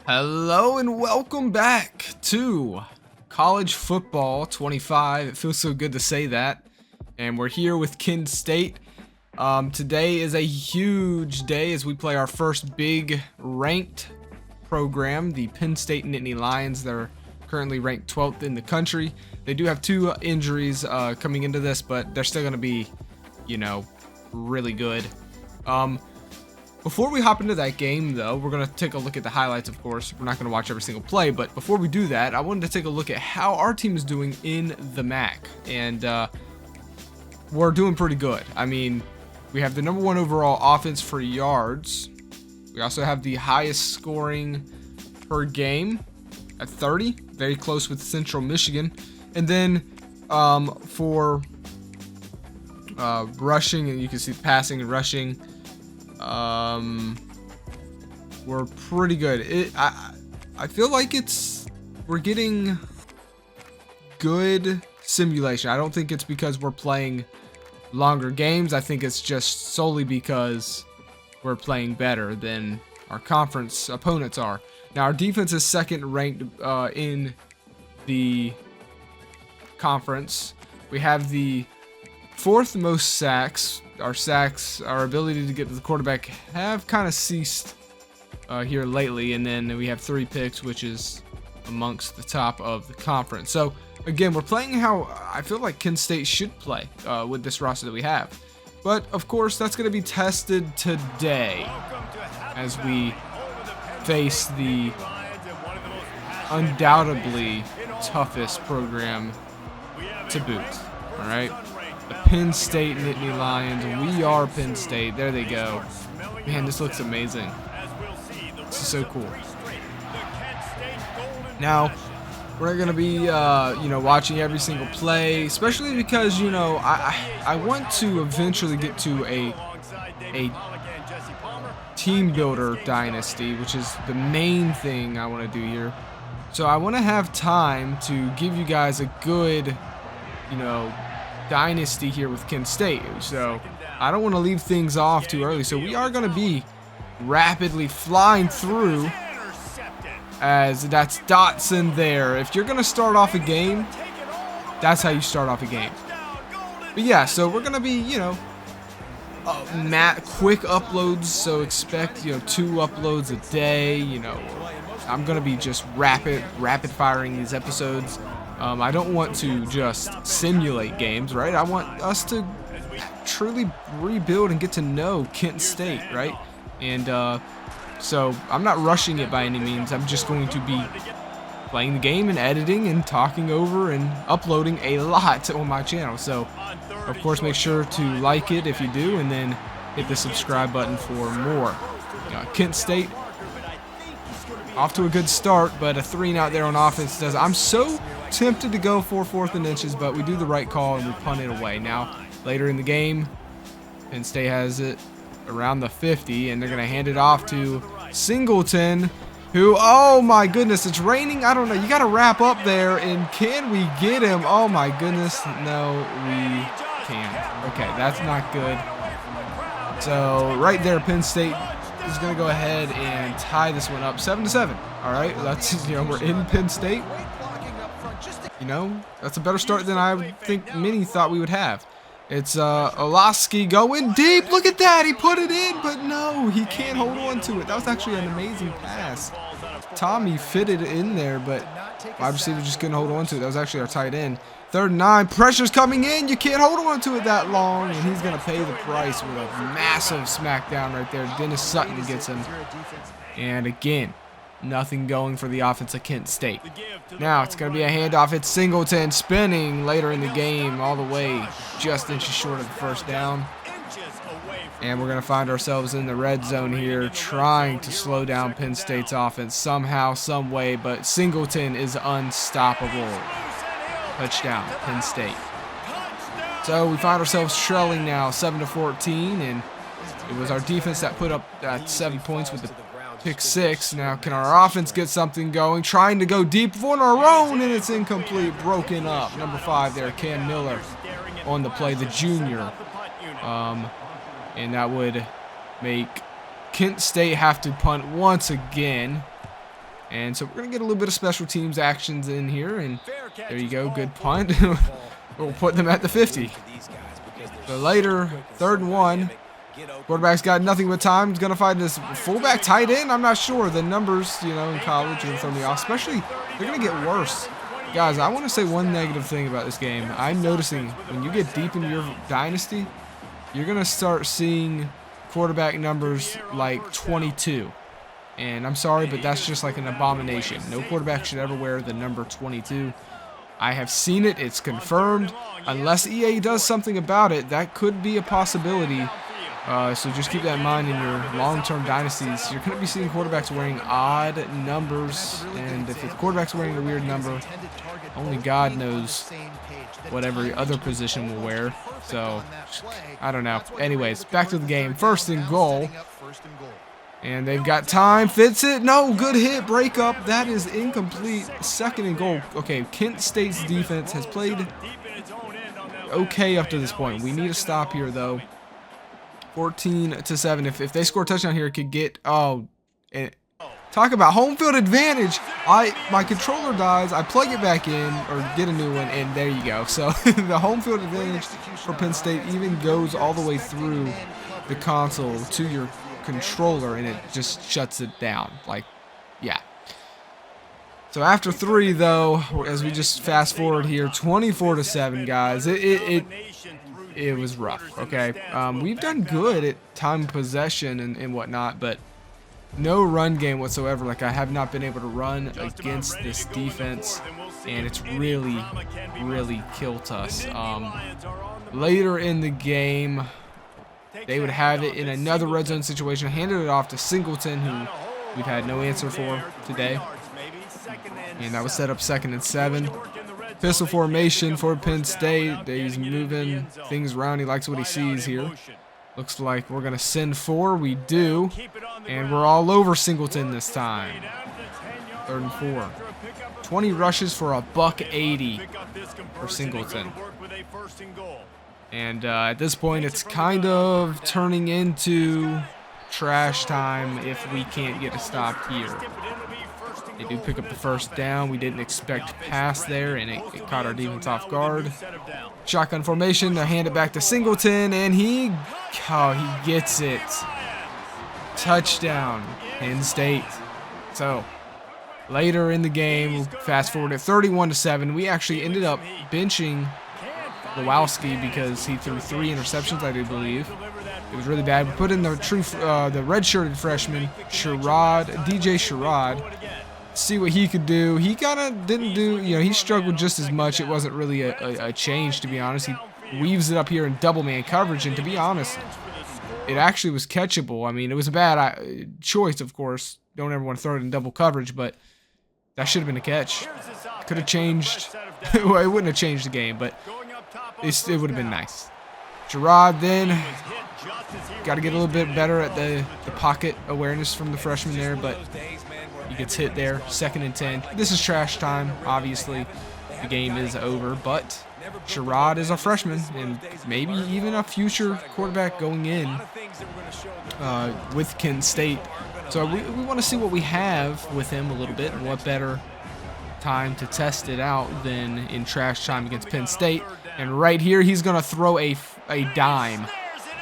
Hello and welcome back to College Football 25. It feels so good to say that. And we're here with Kent State. Today is a huge day as we play our first big ranked program, the Penn State Nittany Lions. They're currently ranked 12th in the country. They do have two injuries coming into this, but they're still going to be, really good. Before we hop into that game, though, we're going to take a look at the highlights, of course. We're not going to watch every single play, but before we do that, I wanted to take a look at how our team is doing in the MAC. And we're doing pretty good. I mean, we have the #1 overall offense for yards. We also have the highest scoring per game at 30, very close with Central Michigan. And then for rushing, and you can see passing and rushing, we're pretty good. I feel like we're getting good simulation. I don't think it's because we're playing longer games. I think it's just solely because we're playing better than our conference opponents are. Now, our defense is second ranked in the conference. We have the fourth most sacks. Our ability to get to the quarterback have kind of ceased here lately, and then we have 3 picks, which is amongst the top of the conference. So again, we're playing how I feel like Kent State should play with this roster that we have. But of course, that's going to be tested today as we face the undoubtedly toughest program to boot. All right. The Penn State Nittany Lions. We are Penn State. There they go. Man, this looks amazing. This is so cool. Now, we're going to be, watching every single play, especially because, I want to eventually get to a team builder dynasty, which is the main thing I want to do here. So I want to have time to give you guys a good, dynasty here with Kent State. So I don't want to leave things off too early. So we are going to be rapidly flying through, as that's Dotson there. If you're going to start off a game, that's how you start off a game. But yeah, so we're going to be, quick uploads. So expect, 2 uploads a day. I'm going to be just rapid firing these episodes. I don't want to just simulate games, right? I want us to truly rebuild and get to know Kent State, right? And so I'm not rushing it by any means. I'm just going to be playing the game and editing and talking over and uploading a lot on my channel. So, of course, make sure to like it if you do, and then hit the subscribe button for more. Kent State off to a good start, but a 3-and-out there on offense does. I'm so tempted to go for 4th and inches, but we do the right call and we punt it away. Now, later in the game, Penn State has it around the 50, and they're going to hand it off to Singleton, who, oh my goodness, it's raining. I don't know. You got to wrap up there, and can we get him? Oh my goodness. No, we can't. Okay, that's not good. So right there, Penn State is going to go ahead and tie this one up 7-7. All right, that's, we're in Penn State. That's a better start than I would think many thought we would have. It's Olaski going deep. Look at that. He put it in, but no, he can't hold on to it. That was actually an amazing pass. Tommy fitted it in there, but wide receiver just couldn't hold on to it. That was actually our tight end. 3rd and 9. Pressure's coming in. You can't hold on to it that long, and he's going to pay the price with a massive smackdown right there. Dennis Sutton gets him. And again, nothing going for the offense of Kent State. Now it's going to be a handoff. It's Singleton spinning later in the game, all the way just inches short of the 1st down. And we're going to find ourselves in the red zone here, trying to slow down Penn State's offense somehow, some way, but Singleton is unstoppable. Touchdown, Penn State. So we find ourselves trailing now 7-14, and it was our defense that put up that 7 points with the pick 6. Now, can our offense get something going? Trying to go deep on our own, and it's incomplete. Broken up. Number 5 there, Cam Miller on the play, the junior. And that would make Kent State have to punt once again. And so we're going to get a little bit of special teams actions in here. And there you go. Good punt. We'll put them at the 50. So later, 3rd and 1. Quarterback's got nothing but time. He's going to find this fullback tight end. I'm not sure. The numbers, you know, in college are going to throw me off. Especially, they're going to get worse. Guys, I want to say one negative thing about this game. I'm noticing when you get deep into your dynasty, you're going to start seeing quarterback numbers like 22. And I'm sorry, but that's just like an abomination. No quarterback should ever wear the number 22. I have seen it. It's confirmed. Unless EA does something about it, that could be a possibility. So just keep that in mind in your long-term dynasties. You're going to be seeing quarterbacks wearing odd numbers. And if the quarterback's wearing a weird number, only God knows what every other position will wear. So, I don't know. Anyways, back to the game. 1st and goal. And they've got time. Fits it. No, good hit. Break up. That is incomplete. 2nd and goal. Okay, Kent State's defense has played okay up to this point. We need a stop here, though. 14-7. If they score a touchdown here, it could get... Oh, and talk about home field advantage. My controller dies. I plug it back in or get a new one, and there you go. So the home field advantage for Penn State even goes all the way through the console to your controller, and it just shuts it down. Like, yeah. So after 3, though, as we just fast forward here, 24-7, guys. It was rough. Okay, we've done good at time possession and whatnot, but no run game whatsoever. Like, I have not been able to run against this defense, and it's really killed us. Later in the game, they would have it in another red zone situation, handed it off to Singleton, who we've had no answer for today. And that was set up 2nd and 7. Pistol formation for Penn State. He's moving things around. He likes what he sees here. Looks like we're going to send 4. We do. And we're all over Singleton this time. 3rd and 4. 20 rushes for $180 for Singleton. And at this point, it's kind of turning into trash time if we can't get a stop here. They do pick up the 1st down. We didn't expect pass there, and it caught our defense off guard. Shotgun formation. They hand it back to Singleton, and he gets it. Touchdown, Penn State. So later in the game, fast forward at 31-7, we actually ended up benching Lewowski because he threw 3 interceptions, I do believe. It was really bad. We put in the red-shirted freshman, DJ Sherrod. See what he could do. He kind of didn't do, you know, he struggled just as much. It wasn't really a change, to be honest. He weaves it up here in double-man coverage, and to be honest, it actually was catchable. I mean, it was a bad choice, of course. Don't ever want to throw it in double coverage, but that should have been a catch. Could have changed. Well, it wouldn't have changed the game, but it would have been nice. Sherrod then got to get a little bit better at the pocket awareness from the freshman there, but he gets hit there. 2nd and 10. This is trash time, obviously. The game is over, but Sherrod is a freshman and maybe even a future quarterback going in with Kent State. So we want to see what we have with him a little bit, and what better time to test it out than in trash time against Penn State. And right here, he's going to throw a dime.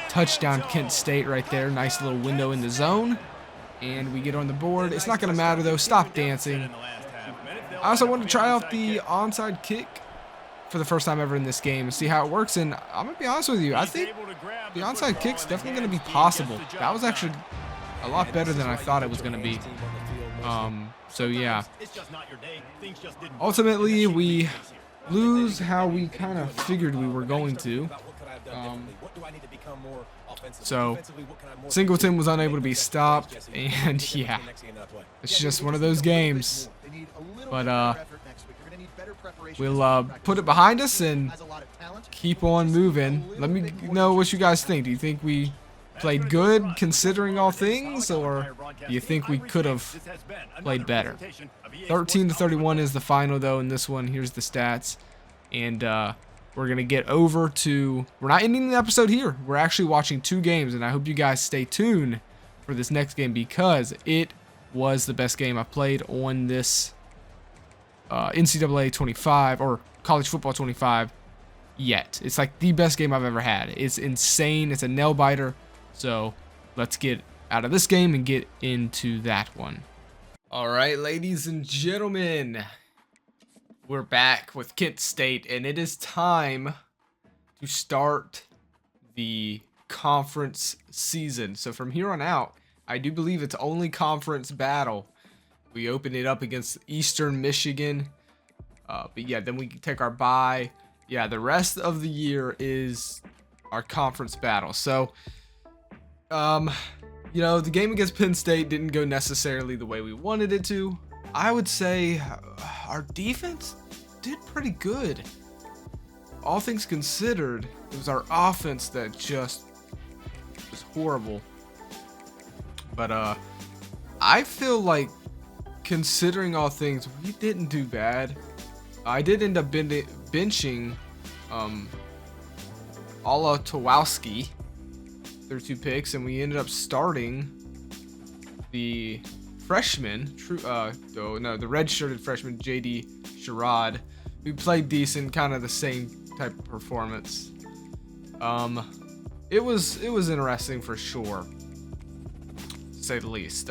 Touchdown, Kent State right there. Nice little window in the zone. And we get on the board. It's not going to matter, though. Stop dancing. I also want to try out the onside kick for the first time ever in this game and see how it works. And I'm going to be honest with you. I think the onside kick's definitely going to be possible. That was actually a lot better than I thought it was going to be. So, yeah. Ultimately, we lose how we kind of figured we were going to. So Singleton was unable to be stopped, and yeah, it's just one of those games. But we'll put it behind us and keep on moving. Let me know what you guys think. Do you think we played good considering all things, or do you think we could have played better? 13-31 is the final, though, in this one. Here's the stats. And we're going to get over to... We're not ending the episode here. We're actually watching 2 games, and I hope you guys stay tuned for this next game because it was the best game I played on this NCAA 25 or college football 25 yet. It's like the best game I've ever had. It's insane. It's a nail biter. So let's get out of this game and get into that one. All right, ladies and gentlemen, we're back with Kent State, and it is time to start the conference season. So from here on out, I do believe it's only conference battle. We open it up against Eastern Michigan, but yeah, then we take our bye. Yeah, the rest of the year is our conference battle. So, you know, the game against Penn State didn't go necessarily the way we wanted it to. I would say our defense did pretty good. All things considered, it was our offense that just was horrible. But I feel like, considering all things, we didn't do bad. I did end up benching Ala Towalski through 2 picks, and we ended up starting the freshman, the red-shirted freshman, J.D. Sherrod, who played decent, kind of the same type of performance. It was interesting for sure, to say the least.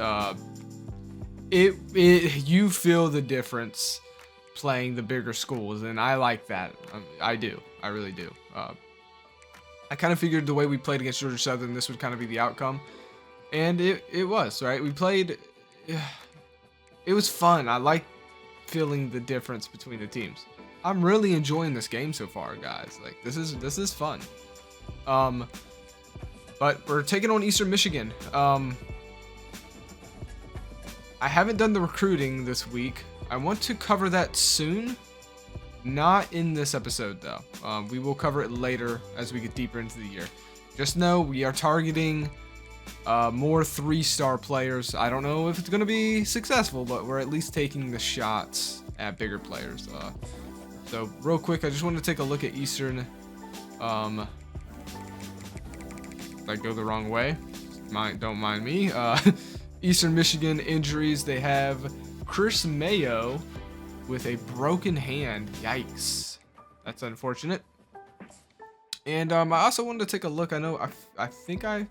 You feel the difference playing the bigger schools, and I like that. I really do. I kind of figured the way we played against Georgia Southern, this would kind of be the outcome, and it was, right? We played, it was fun. I like feeling the difference between the teams. I'm really enjoying this game so far, guys. Like, this is fun. But we're taking on Eastern Michigan. I haven't done the recruiting this week. I want to cover that soon. Not in this episode, though. We will cover it later as we get deeper into the year. Just know we are targeting more 3-star players. I don't know if it's going to be successful, but we're at least taking the shots at bigger players. So real quick, I just want to take a look at Eastern. If I go the wrong way, don't mind me. Eastern Michigan injuries. They have Chris Mayo with a broken hand. Yikes. That's unfortunate. And I also wanted to take a look. I know I think I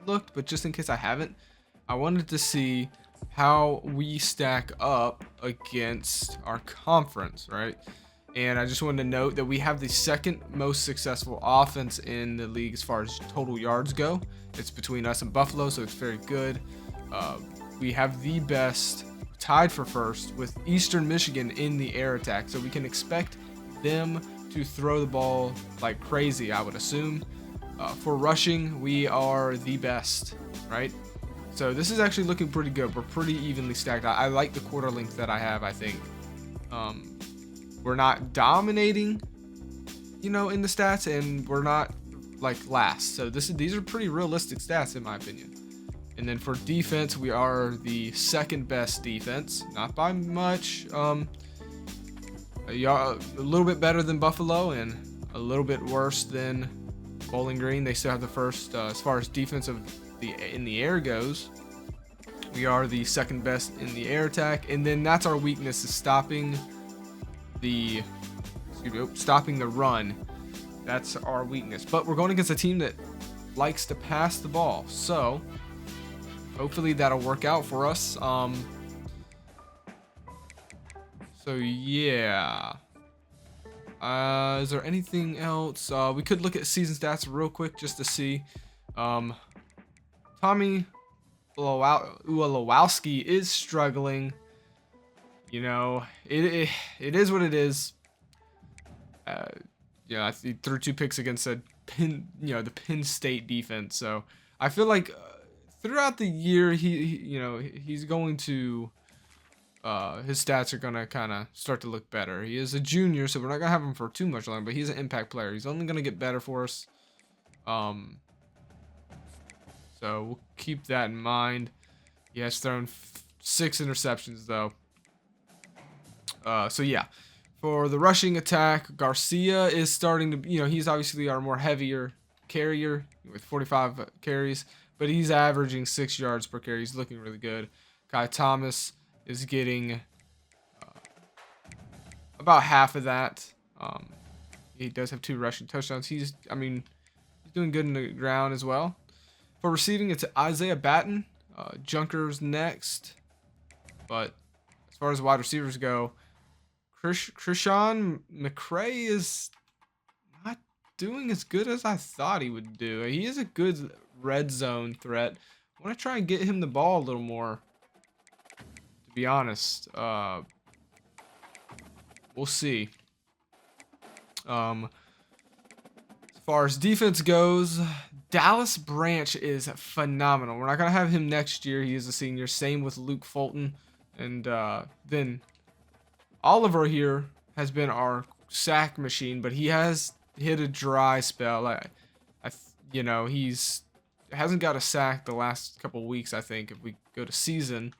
looked, but just in case I haven't, I wanted to see how we stack up against our conference, right? And I just wanted to note that we have the second most successful offense in the league as far as total yards go. It's between us and Buffalo, so it's very good. We have the best, tied for first, with Eastern Michigan in the air attack, so we can expect them to throw the ball like crazy, I would assume. For rushing, we are the best, right? So this is actually looking pretty good. We're pretty evenly stacked. I like the quarter length that I have, I think. We're not dominating, you know, in the stats, and we're not like last. So these are pretty realistic stats in my opinion. And then for defense, we are the second best defense, not by much. A little bit better than Buffalo and a little bit worse than Bowling Green. They still have the first as far as defense in the air goes. We are the second best in the air attack, and then that's our weakness, is stopping the run. That's our weakness. But we're going against a team that likes to pass the ball, so hopefully that'll work out for us. So yeah. Is there anything else? We could look at season stats real quick just to see. Tommy Uwalowski is struggling. You know, it is what it is. Yeah, he threw 2 picks against the Penn State defense. So I feel like throughout the year, he's going to, his stats are gonna kind of start to look better. He is a junior, so we're not gonna have him for too much longer. But he's an impact player. He's only gonna get better for us. So we'll keep that in mind. He has thrown 6 interceptions though. So yeah, for the rushing attack, Garcia is starting to, he's obviously our more heavier carrier with 45 carries, but he's averaging 6 yards per carry. He's looking really good. Kai Thomas is getting about half of that. He does have 2 rushing touchdowns. He's doing good in the ground as well. For receiving, it's Isaiah Batten. Junker's next. But as far as wide receivers go, Krishan McCray is not doing as good as I thought he would do. He is a good red zone threat. I want to try and get him the ball a little more, to be honest. We'll see. As far as defense goes, Dallas Branch is phenomenal. We're not going to have him next year. He is a senior. Same with Luke Fulton. And then Oliver here has been our sack machine, but he has hit a dry spell. He's hasn't got a sack the last couple weeks, I think, if we go to season.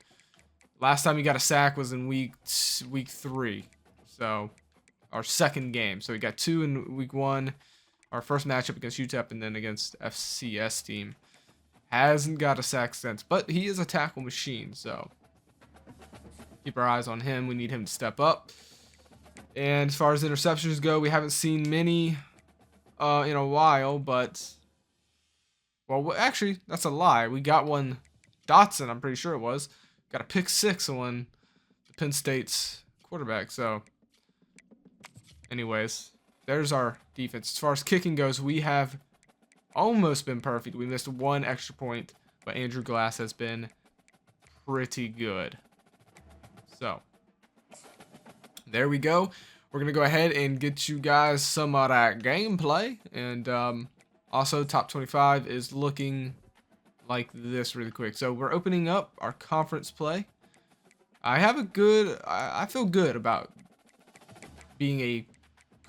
Last time he got a sack was in week 3. So, our second game. So, he got 2 in week 1. Our first matchup against UTEP and then against FCS team. Hasn't got a sack since, but he is a tackle machine, so keep our eyes on him. We need him to step up. And as far as interceptions go, we haven't seen many in a while, but well, actually, that's a lie. We got one, Dotson, I'm pretty sure it was. Got a pick 6 on the Penn State's quarterback, so anyways, there's our defense. As far as kicking goes, we have almost been perfect. We missed 1 extra point, but Andrew Glass has been pretty good. So, there we go. We're going to go ahead and get you guys some of that gameplay. And also, top 25 is looking like this really quick. So, we're opening up our conference play. I feel good about being a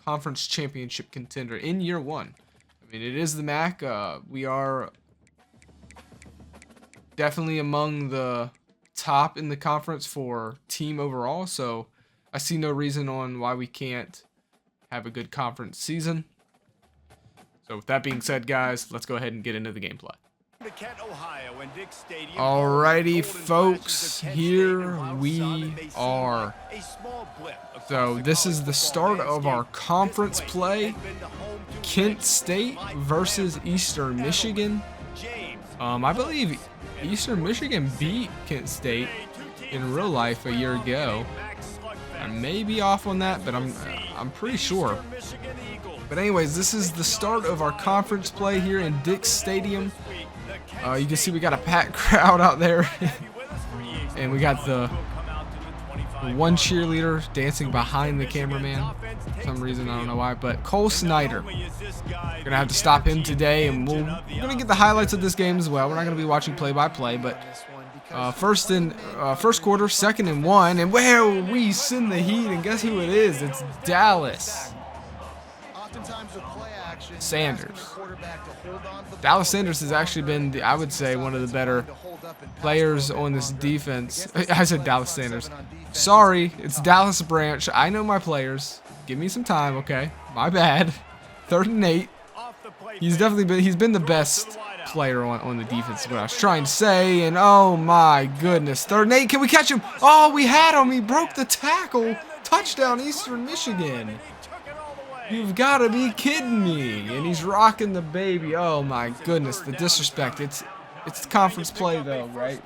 conference championship contender in year 1. I mean, it is the MAC. We are definitely among the top in the conference for team overall, so I see no reason on why we can't have a good conference season. So with that being said, guys, let's go ahead and get into the gameplay. Alrighty, folks, here we are. So this is the start of our conference play. Kent State versus Eastern Michigan. I believe Eastern Michigan beat Kent State in real life a year ago. I may be off on that, but I'm pretty sure. But anyways, this is the start of our conference play here in Dick's Stadium. You can see we got a packed crowd out there. And we got the one cheerleader dancing behind the cameraman. For some reason, I don't know why. But Cole Snyder. We're going to have to stop him today. And we're going to get the highlights of this game as well. We're not going to be watching play-by-play. But first quarter, 2nd and 1. And where we send the heat. And guess who it is? It's Dallas Sanders. Dallas Sanders has actually been, I would say, one of the better players on this defense. I said Dallas Sanders. Sorry, it's Dallas Branch. I know my players. Give me some time, okay? My bad. 3rd and 8. He's been the best player on the defense, is what I was trying to say. And oh my goodness, 3rd and 8. Can we catch him? Oh, we had him. He broke the tackle. Touchdown, Eastern Michigan. You've got to be kidding me. And he's rocking the baby. Oh my goodness, the disrespect. It's conference play though, right?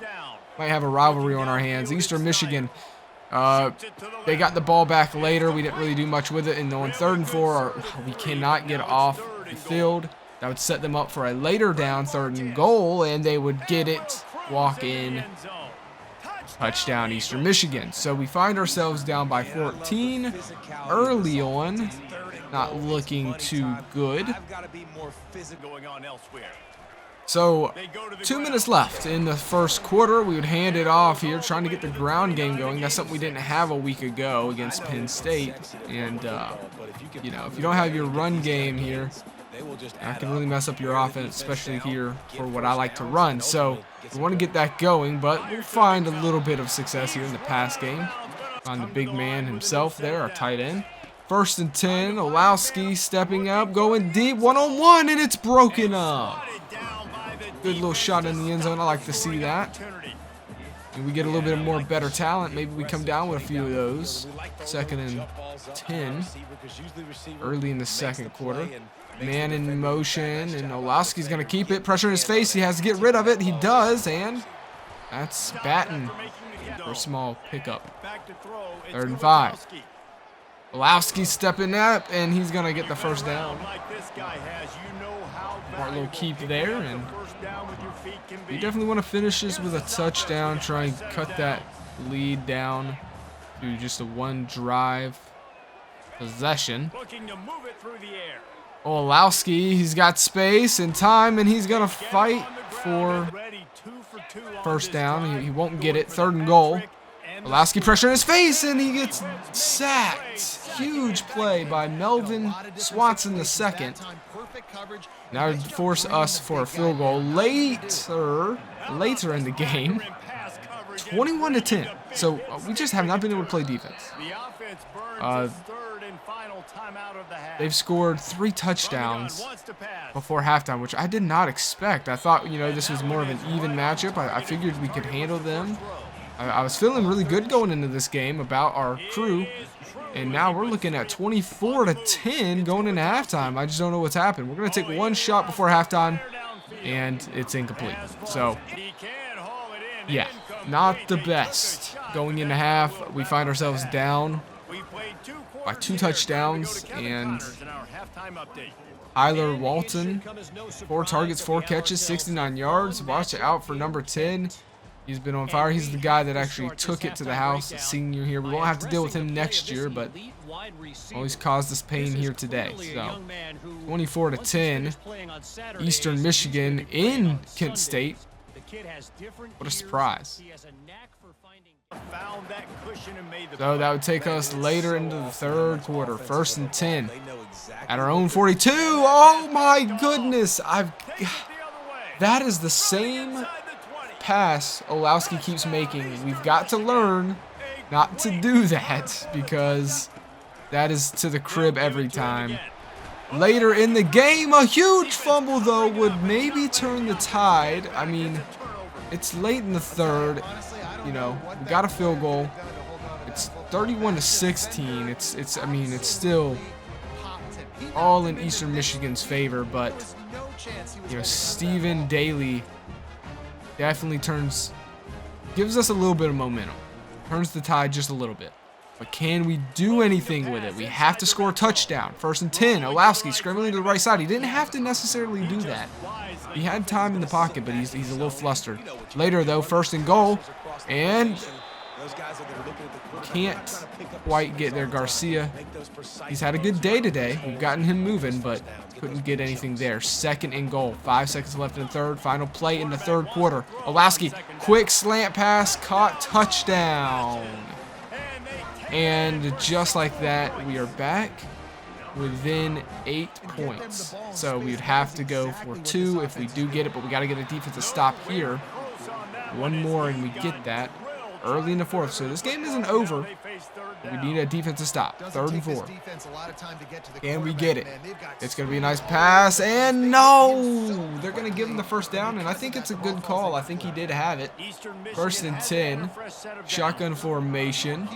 Might have a rivalry on our hands. Eastern Michigan, they got the ball back later. We didn't really do much with it. And on 3rd and 4, we cannot get off the field. That would set them up for a later down 3rd and goal, and they would get it, walk in, touchdown Eastern Michigan. So we find ourselves down by 14 early on. Not looking too good. So 2 minutes left in the 1st quarter. We would hand it off here, trying to get the ground game going. That's something we didn't have a week ago against Penn State. And if you don't have your run game here, that can really mess up your offense, especially here for what I like to run. So we want to get that going, but we'll find a little bit of success here in the pass game. Find the big man himself there, our tight end. 1st and 10, Olowski stepping up, going deep, 1-on-1, and it's broken up. Good little shot in the end zone. I like to see that. we get a little bit more better talent, maybe we come down with a few of those. 2nd and 10 early in the second quarter. Man in motion, and Olowski's going to keep it. Pressure in his face. He has to get rid of it. He does, and that's Batten for a small pickup. 3rd and 5. Olowski's stepping up, and he's going to get the first down. Smart little keep there, and you definitely want to finish this with a touchdown. Try and cut that lead down to just a one drive possession. Olowski, he's got space and time, and he's going to fight for first down. He won't get it. 3rd and goal. Olowski pressure in his face, and he gets sacked. Huge play by Melvin Swanson II. Now to force us for a field goal later in the game. 21-10. So we just have not been able to play defense. They've scored 3 touchdowns before halftime, which I did not expect. I thought, this was more of an even matchup. I figured we could handle them. I was feeling really good going into this game about our crew, and now we're looking at 24-10 going into halftime. I just don't know what's happened. We're going to take one shot before halftime, and it's incomplete. So, yeah, not the best. Going into half, we find ourselves down by 2 touchdowns, and Tyler Walton, 4 targets, 4 catches, 69 yards. Watch out for number 10. He's been on fire. He's the guy that actually took it to the house, senior here. We won't have to deal with him next year, but always caused us pain here today. So, 24-10, Eastern Michigan in Kent State. What a surprise. So that would take us later into the 3rd quarter. 1st and 10 at our own 42. Oh my goodness! That is the same pass Olowski keeps making. We've got to learn not to do that, because that is to the crib every time. Later in the game, a huge fumble though would maybe turn the tide. I mean, it's late in the 3rd. We got a field goal. It's 31-16. It's still all in Eastern Michigan's favor, but Stephen Daly definitely gives us a little bit of momentum. Turns the tide just a little bit. But can we do anything with it? We have to score a touchdown. 1st and 10. Olowski scrambling to the right side. He didn't have to necessarily do that. He had time in the pocket, but he's a little flustered. Later, though, 1st and goal. And can't quite get there. Garcia, he's had a good day today. We've gotten him moving, but couldn't get anything there. 2nd and goal. 5 seconds left in the 3rd. Final play in the 3rd quarter. Olowski, quick slant pass, caught, touchdown. And just like that, we are back within 8 points. So we'd have to go for 2 if we do get it, but we got to get a defensive stop here. One more and we get that early in the 4th. So this game isn't over. We need a defensive stop. 3rd and 4. And we get it. It's going to be a nice pass. And no! They're going to give him the first down, and I think it's a good call. I think he did have it. 1st and 10. Shotgun formation.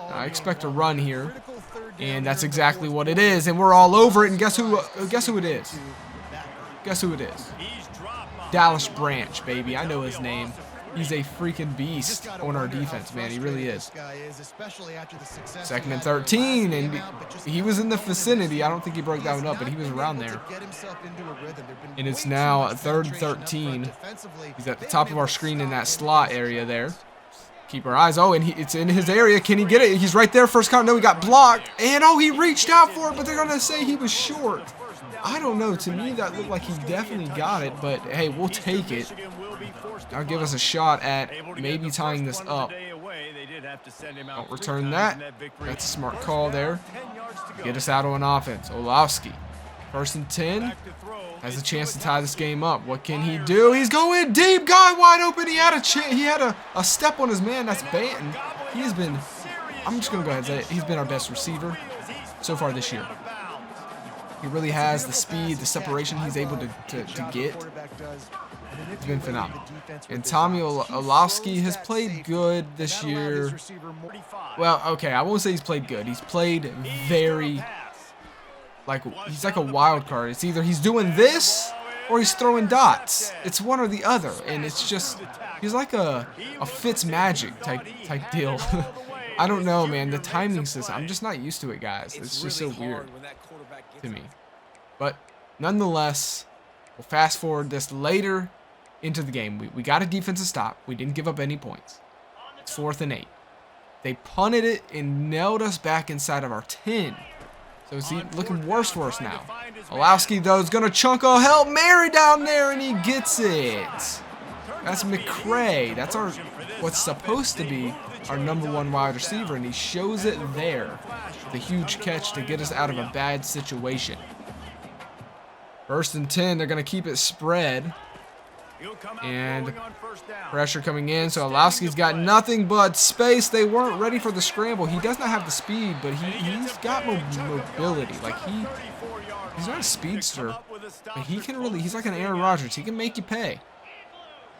I expect a run here. And that's exactly what it is. And we're all over it. And guess who it is? Guess who it is? Dallas Branch, baby. I know his name. He's a freaking beast on our defense, man. He really is. 2nd and 13, and he was in the vicinity. I don't think he broke that one up, but he was around there. And it's now 3rd and 13. He's at the top of our screen in that slot area there. Keep our eyes. Oh, and it's in his area. Can he get it? He's right there. First count. No, he got blocked. And, he reached out for it, but they're going to say he was short. I don't know. To me, that looked like he definitely got it, but, hey, we'll take it. I'll give us a shot at maybe tying this up. Don't return that. That's a smart call there. Get us out on offense. Olowski, 1st and 10. Has a chance to tie this game up. What can he do? He's going deep. Guy wide open. He had a step on his man. That's Banton. He's been, I'm just going to go ahead and say it, he's been our best receiver so far this year. He really has the speed, the separation he's able to get. He's been phenomenal. And Tommy Olowski has played good this year. Well, okay, I won't say he's played good. He's played very, he's like a wild card. It's either he's doing this or he's throwing dots. It's one or the other, and it's just, he's like a Fitz Magic type deal. I don't know, man. The timing system, I'm just not used to it, guys. It's just so weird to me. But nonetheless, we'll fast forward this later into the game. We got a defensive stop. We didn't give up any points. It's 4th and 8. They punted it and nailed us back inside of our 10. So it's looking worse for us now. Olowski, though, is going to chunk a Hail Mary down there, and he gets it. That's McCray. That's what's supposed to be our #1 wide receiver, and he shows it there with a huge catch to get us out of a bad situation. 1st and 10, they're going to keep it spread. And pressure coming in, so Olowski's got nothing but space. They weren't ready for the scramble. He does not have the speed, but he's got mobility. Like, he's not a speedster, but he can really, he's like an Aaron Rodgers. He can make you pay.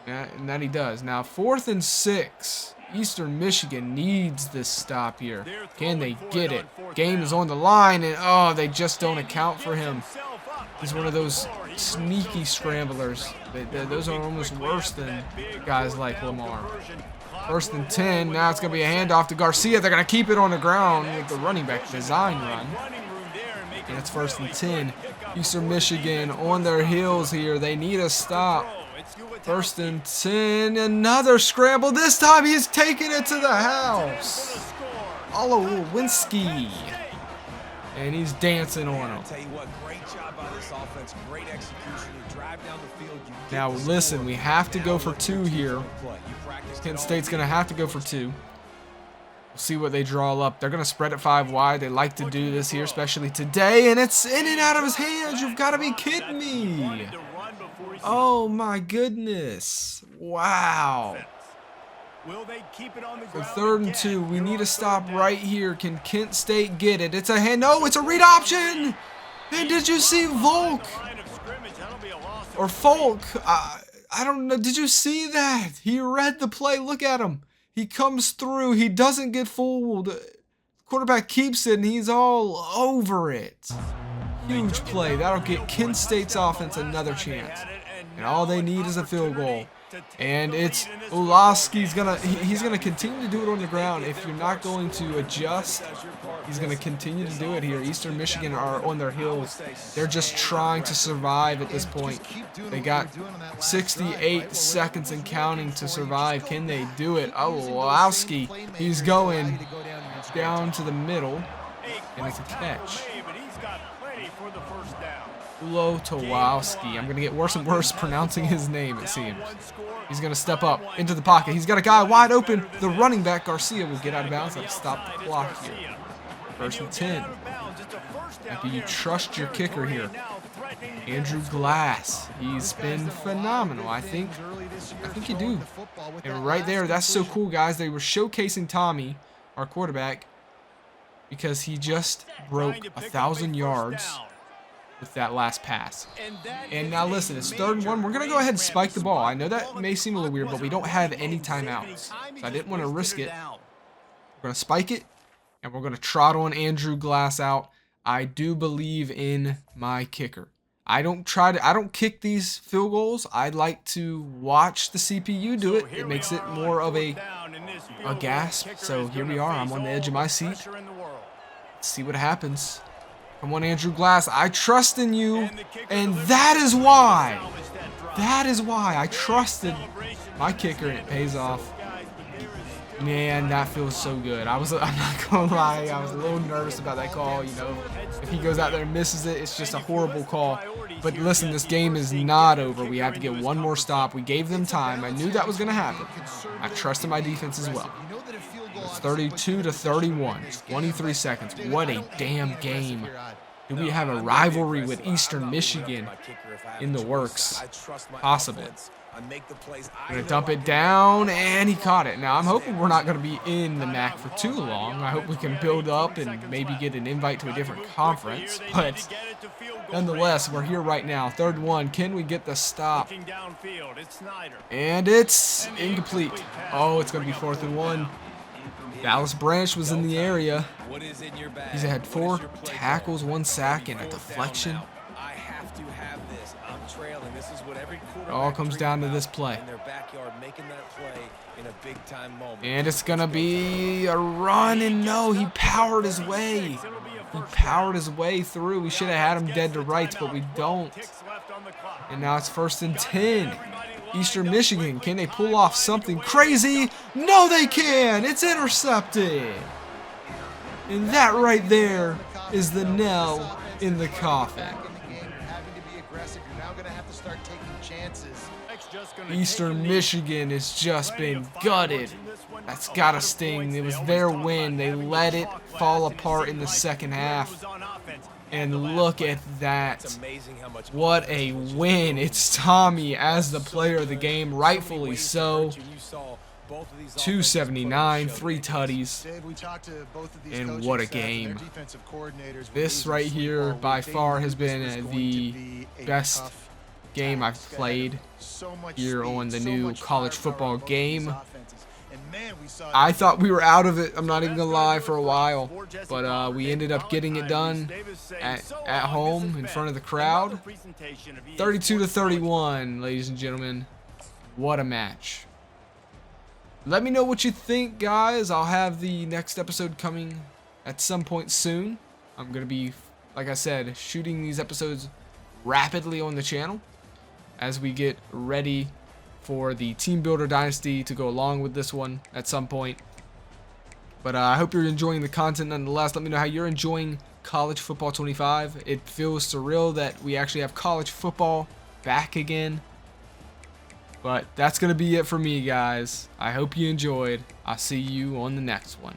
Yeah, and that he does. Now, 4th and 6. Eastern Michigan needs this stop here. Can they get it? Game is on the line, and oh, they just don't account for him. He's one of those sneaky scramblers. Those are almost worse than guys like Lamar. 1st and 10. Now it's going to be a handoff to Garcia. They're going to keep it on the ground with the running back design run. And it's 1st and 10. Eastern Michigan on their heels here. They need a stop. 1st and 10. Another scramble. This time he's taking it to the house. Olowinski. And he's dancing on him. Now listen, we have to go for 2 here. Kent State's going to have to go for 2. We'll see what they draw up. They're going to spread it 5 wide. They like to do this here, especially today. And it's in and out of his hands. You've got to be kidding me. Oh my goodness. Wow. For 3rd and 2, we need a stop right here. Can Kent State get it? It's a hand. No, it's a read option. And did you see Volk? Or Folk? I don't know. Did you see that? He read the play. Look at him. He comes through. He doesn't get fooled. Quarterback keeps it, and he's all over it. Huge play. That'll get Kent State's offense another chance. And all they need is a field goal. And it's Olowski's he's gonna continue to do it on the ground. If you're not going to adjust, he's gonna continue to do it here. Eastern Michigan are on their heels. They're just trying to survive at this point. They got 68 seconds and counting to survive. Can they do it? Oh, Olowski, he's going down to the middle, and it's a catch. Ulo Towalski. I'm going to get worse and worse pronouncing his name, it seems. He's going to step up into the pocket. He's got a guy wide open. The running back, Garcia, will get out of bounds and stop the clock here. 1st and 10. Now, do you trust your kicker here? Andrew Glass. He's been phenomenal. I think you do. And right there, that's so cool, guys. They were showcasing Tommy, our quarterback, because he just broke 1,000 yards with that last pass. And now listen, it's 3rd and 1. We're going to go ahead and spike the ball. I know that may seem a little weird, but we don't have any timeouts. So I didn't want to risk it. We're going to spike it, and we're going to trot on Andrew Glass out. I do believe in my kicker. I don't kick these field goals. I like to watch the CPU do it. It makes it more of a gasp. So here we are. I'm on the edge of my seat. Let's see what happens. Come on, Andrew Glass. I trust in you, and that is why. That is why I trusted my kicker, and it pays off. Man, that feels so good. I'm not gonna lie, I was a little nervous about that call. You know, if he goes out there and misses it, it's just a horrible call. But listen, this game is not over. We have to get one more stop. We gave them time. I knew that was gonna happen. I trusted my defense as well. It's 32-31, 23 seconds. What a damn game. Do we have a rivalry with Eastern Michigan in the works? Possibly. Gonna dump it down, and he caught it. Now, I'm hoping we're not going to be in the MAC for too long. I hope we can build up and maybe get an invite to a different conference. But nonetheless, we're here right now. 3rd and 1. Can we get the stop? And it's incomplete. Oh, it's going to be 4th and 1. Dallas Branch was in the area. He's had 4 tackles, 1 sack, and a deflection. It all comes down to this play. And it's going to be a run, and no, he powered his way. He powered his way through. We should have had him dead to rights, but we don't. And now it's 1st and 10. Eastern Michigan, can they pull off something crazy? No, they can. It's intercepted. And that right there is the nail in the coffin. Eastern Michigan has just been gutted. That's gotta sting. It was their win. They let it fall apart in the 2nd half. And look at that. What a win. It's Tommy as the player of the game, rightfully so. 279, 3 tutties, and what a game. This right here by far has been the best game I've played here on the new college football game. I thought we were out of it, I'm not even gonna lie, for a while, but we ended up getting it done at home in front of the crowd. 32-31, ladies and gentlemen. What a match. Let me know what you think, guys. I'll have the next episode coming at some point soon. I'm gonna be, like I said, shooting these episodes rapidly on the channel as we get ready for the Team Builder Dynasty to go along with this one at some point. But I hope you're enjoying the content nonetheless. Let me know how you're enjoying College Football 25. It feels surreal that we actually have college football back again. But that's going to be it for me, guys. I hope you enjoyed. I'll see you on the next one.